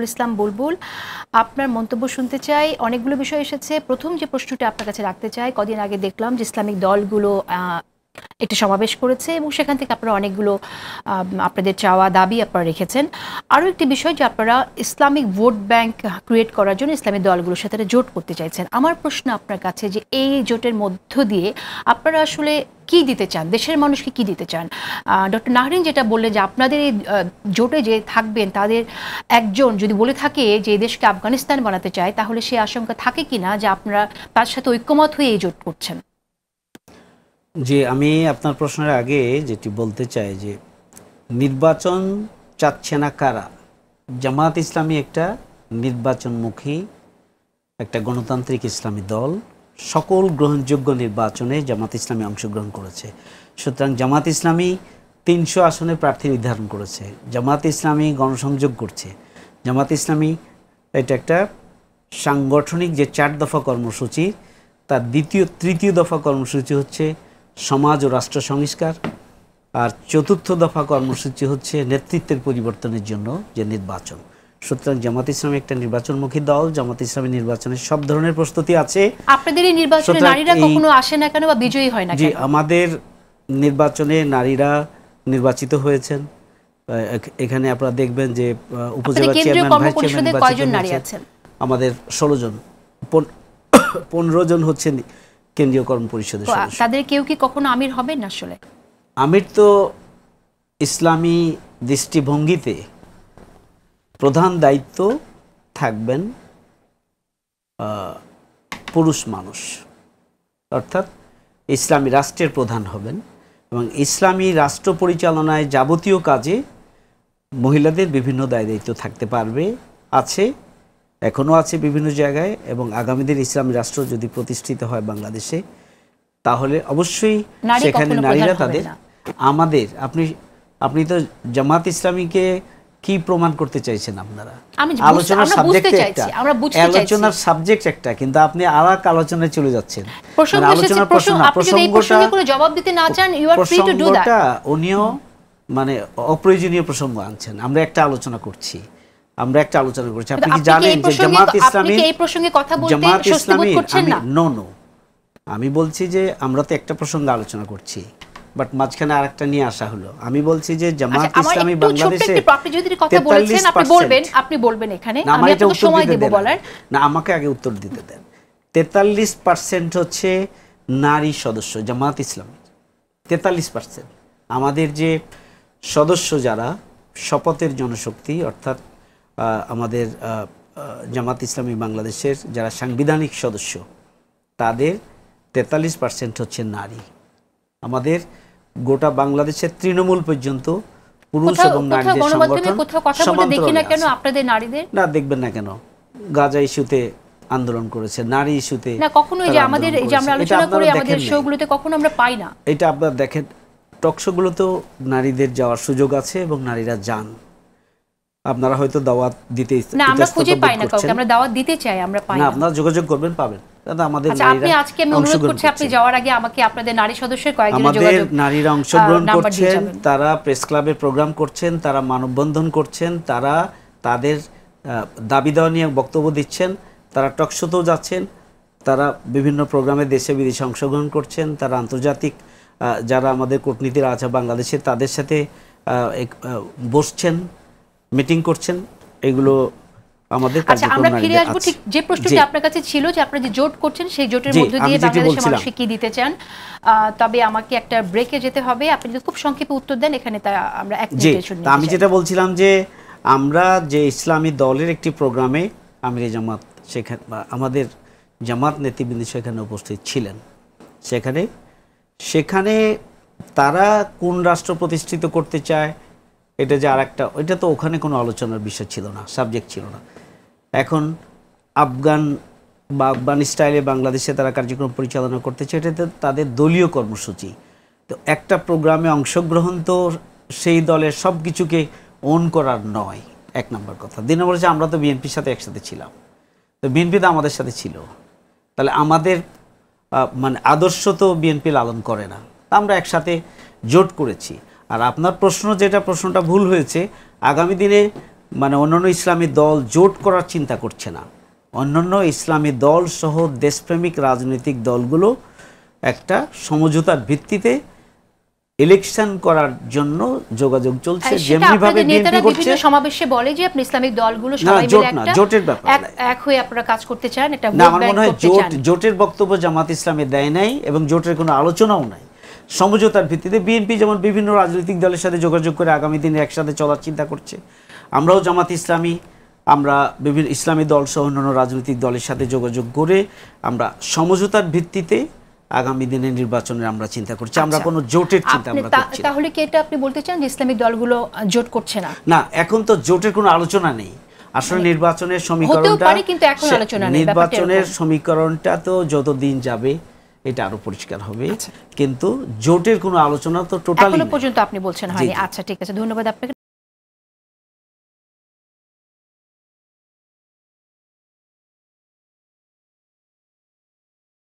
সাইফুল ইসলাম বুলবুল, আপনার মন্তব্য শুনতে চাই। অনেকগুলো বিষয় এসেছে। প্রথম যে প্রশ্নটা আপনার কাছে রাখতে চাই, কদিন আগে দেখলাম যে ইসলামিক দলগুলো একটি সমাবেশ করেছে এবং সেখান থেকে আপনারা অনেকগুলো আপনাদের চাওয়া দাবি আপনারা রেখেছেন। আরও একটি বিষয় যে আপনারা ইসলামিক ভোট ব্যাংক ক্রিয়েট করার জন্য ইসলামী দলগুলোর সাথে জোট করতে চাইছেন। আমার প্রশ্ন আপনার কাছে যে এই জোটের মধ্য দিয়ে আপনারা আসলে কি দিতে চান, দেশের মানুষকে কি দিতে চান? ডক্টর নাহরিন যেটা বললেন যে আপনাদের এই জোটে যে থাকবেন তাদের একজন যদি বলে থাকে যে এই দেশকে আফগানিস্তান বানাতে চায়, তাহলে সে আশঙ্কা থাকে কিনা যে আপনারা তার সাথে ঐক্যমত হয়ে এই জোট করছেন? জি, আমি আপনার প্রশ্নের আগে যেটি বলতে চাই যে নির্বাচন চাচ্ছে না কারা? জামাত ইসলামী একটা নির্বাচনমুখী একটা গণতান্ত্রিক ইসলামী দল। সকল গ্রহণযোগ্য নির্বাচনে জামাত ইসলামী অংশগ্রহণ করেছে। সুতরাং জামাত ইসলামী ৩০০ আসনে প্রার্থী নির্ধারণ করেছে। জামাত ইসলামী গণসংযোগ করছে। জামাত ইসলামী এটা একটা সাংগঠনিক যে ৪ দফা কর্মসূচি, তার তৃতীয় দফা কর্মসূচি হচ্ছে সমাজ ও রাষ্ট্র সংস্কার, আর চতুর্থ দফা কর্মসূচি হচ্ছে নেতৃত্বের পরিবর্তনের জন্য যে নির্বাচন। সুতরাং জামাত ইসলামী একটা নির্বাচনমুখী দল। জামাত ইসলামী নির্বাচনের সব ধরনের প্রস্তুতি আছে। আপনাদের এই নির্বাচনে নারীরা কখনো আসে না কেন বা বিজয়ী হয় না কেন? জি, আমাদের নির্বাচনে নারীরা নির্বাচিত হয়েছেন। এখানে আপনারা দেখবেন যে উপজেলা চেয়ারম্যান, ভাইস চেয়ারম্যান কয়জন নারী আছেন? আমাদের 16 জন, 15 জন হচ্ছেন কেন্দ্রীয় কর্ম পরিষদের সদস্য। তাদের কেউ কি কখনো আমির হবেন? আসলে আমির তো ইসলামী দৃষ্টিভঙ্গিতে প্রধান দায়িত্ব থাকবেন পুরুষ মানুষ, অর্থাৎ ইসলামী রাষ্ট্রের প্রধান হবেন এবং ইসলামী রাষ্ট্র পরিচালনায় যাবতীয় কাজে মহিলাদের বিভিন্ন দায় দায়িত্ব থাকতে পারবে, আছে, এখনও আছে বিভিন্ন জায়গায়। এবং আগামী দিন ইসলামী রাষ্ট্র যদি প্রতিষ্ঠিত হয় বাংলাদেশে, তাহলে অবশ্যই সেখানে নারীরা তাদের আমাদের আপনি তো জামাত ইসলামীকে কি প্রমাণ করতে চাইছেন? আপনারা আলোচনার সাবজেক্ট একটা, কিন্তু আপনি আর এক আলোচনায় চলে যাচ্ছেন। প্রসঙ্গটা উনিও মানে অপ্রয়োজনীয় প্রসঙ্গ আনছেন। আমরা একটা আলোচনা করছি। আপনি কি জানেন যে জামাত ইসলামী এই প্রসঙ্গে কথা বলতে স্বস্তি বোধ করছেন না? নো, আমি বলছি যে আমরা তো একটা প্রসঙ্গে আলোচনা করছি, বাট মাঝখানে আরেকটা নিয়ে আসা হলো। আমি বলছি যে জামাত ইসলামী বাংলাদেশে আপনি যদি কথা বলেছেন আপনি বলবেন এখানে, আমি আপনাকে সময় দেব বলার। না, আমাকে আগে উত্তর দিতে দেন। 43% হচ্ছে নারী সদস্য জামাত ইসলামী। 43% আমাদের যে সদস্য যারা শপথের জনশক্তি, অর্থাৎ আমাদের জামাত ইসলামী বাংলাদেশের যারা সাংবিধানিক সদস্য, তাদের 43% হচ্ছে নারী। আমাদের গোটা বাংলাদেশের তৃণমূল পর্যন্ত পুরুষ এবং নারীদের সংগঠন না দেখবেন না কেন? গাজা ইস্যুতে আন্দোলন করেছে, নারী ইস্যুতে না, কখনো যে আমাদের এই যে আমরা আলোচনা করি আমাদের শোগুলোতে কখনো আমরা পাই না। এটা আপনারা দেখেন, টক শোগুলোতেও নারীদের যাওয়ার সুযোগ আছে এবং নারীরা যান। আপনারা হয়তো দাওয়াত দিতে না, আমরা খুঁজে পাই না কাউকে। আমরা দাওয়াত দিতে চাই, আমরা পাই না। আপনারা যোগাযোগ করবেন, পাবেন। আমাদের আপনি আজকে আমি অনুরোধ করছি, আপনি যাওয়ার আগে আমাকে আপনাদের নারী সদস্যের কয়েকজনের যোগাযোগ। আমাদের নারীরা অংশগ্রহণ করছেন, তারা প্রেস ক্লাবে প্রোগ্রাম করছেন, তারা মানববন্ধন করছেন, তারা তাদের দাবি দেওয়া নিয়ে বক্তব্য দিচ্ছেন, তারা টক শোতেও যাচ্ছেন, তারা বিভিন্ন প্রোগ্রামে দেশে বিদেশে অংশগ্রহণ করছেন, তারা আন্তর্জাতিক যারা আমাদের কূটনীতিরা আছে বাংলাদেশে তাদের সাথে বসছেন, মিটিং করছেন। এগুলো আমাদের কার্যক্রম। আমরা ফিরে আসবো ঠিক যে প্রশ্নটি আপনার কাছে ছিল যে আপনারা যে জোট করছেন সেই জোটের মধ্যে দিয়ে বাংলাদেশের মানুষকে কি দিতে চান। তবে আমাকে একটা ব্রেকে যেতে হবে, আপনি যদি খুব সংক্ষেপে উত্তর দেন এখানে তা আমরা এক মিনিটে শুনতে চাই। আমি যেটা বলছিলাম যে আমরা যে ইসলামী দলের একটি প্রোগ্রামে আমিরে জামাত, সেখানে আমাদের জামাত নেতৃবৃন্দ সেখানে উপস্থিত ছিলেন। সেখানে তারা কোন রাষ্ট্র প্রতিষ্ঠিত করতে চায় এটা যে আরেকটা, ওইটা তো ওখানে কোনো আলোচনার বিষয় ছিল না, সাবজেক্ট ছিল না। এখন আফগান বা আফগান স্টাইলে বাংলাদেশে তারা কার্যক্রম পরিচালনা করতে চায়, এটা তাদের দলীয় কর্মসূচি। তো একটা প্রোগ্রামে অংশগ্রহণ তো সেই দলের সব কিছুকে ওন করার নয়, এক নম্বর কথা। দুই নম্বর হচ্ছে আমরা তো বিএনপির সাথে একসাথে ছিলাম, তো বিএনপি তো আমাদের সাথে ছিল, তাহলে আমাদের মানে আদর্শ তো বিএনপি লালন করে না, তা আমরা একসাথে জোট করেছি। আর আপনার প্রশ্নটা ভুল হয়েছে। আগামী দিনে মানে অন্যান্য ইসলামী দল জোট করার চিন্তা করছে না। অন্যান্য ইসলামী দল সহ দেশপ্রেমিক রাজনৈতিক দলগুলো একটা সমঝোতার ভিত্তিতে ইলেকশন করার জন্য যোগাযোগ চলছে, যেমনি ভাবে বিএনপি করছে। বিভিন্ন সমাবেশে বলে যে আপনি ইসলামিক দলগুলো না, সবাই জোট মিলে না, একটা জোটের ব্যাপার না। এক হয়ে আপনারা কাজ করতে চান, এটা না, ভোট আমার ব্যাংক মনে হয় করতে চান। জোটের বক্তব্য জামাত ইসলামী দেয় নাই এবং জোটের কোনো আলোচনাও নাই। সমঝোতার ভিত্তিতে বিএনপি যেমন বিভিন্ন রাজনৈতিক দলের সাথে যোগাযোগ করে আগামী দিনে একসাথে চলার চিন্তা করছে, আমরাও জামাত ইসলামী আমরা বিভিন্ন ইসলামী দল সহ অন্যান্য রাজনৈতিক দলের সাথে যোগাযোগ করে আমরা সমঝোতার ভিত্তিতে আগামী দিনে নির্বাচনের আমরা চিন্তা করছি। আমরা কোনো জোটের চিন্তা আমরা করছি না। তাহলে কি এটা আপনি বলতে চান যে ইসলামিক দলগুলো জোট করছে না? না, এখন তো জোটের কোনো আলোচনা নেই। আসলে নির্বাচনের সমীকরণটা, কিন্তু এখন আলোচনা নেই, নির্বাচনের সমীকরণটা তো যতদিন যাবে এটা আরো পরিষ্কার হবে, কিন্তু জোটের কোনো আলোচনা তো টোটালি এখনো পর্যন্ত আপনি বলছেন হয়নি। আচ্ছা, ঠিক আছে, ধন্যবাদ আপনাকে।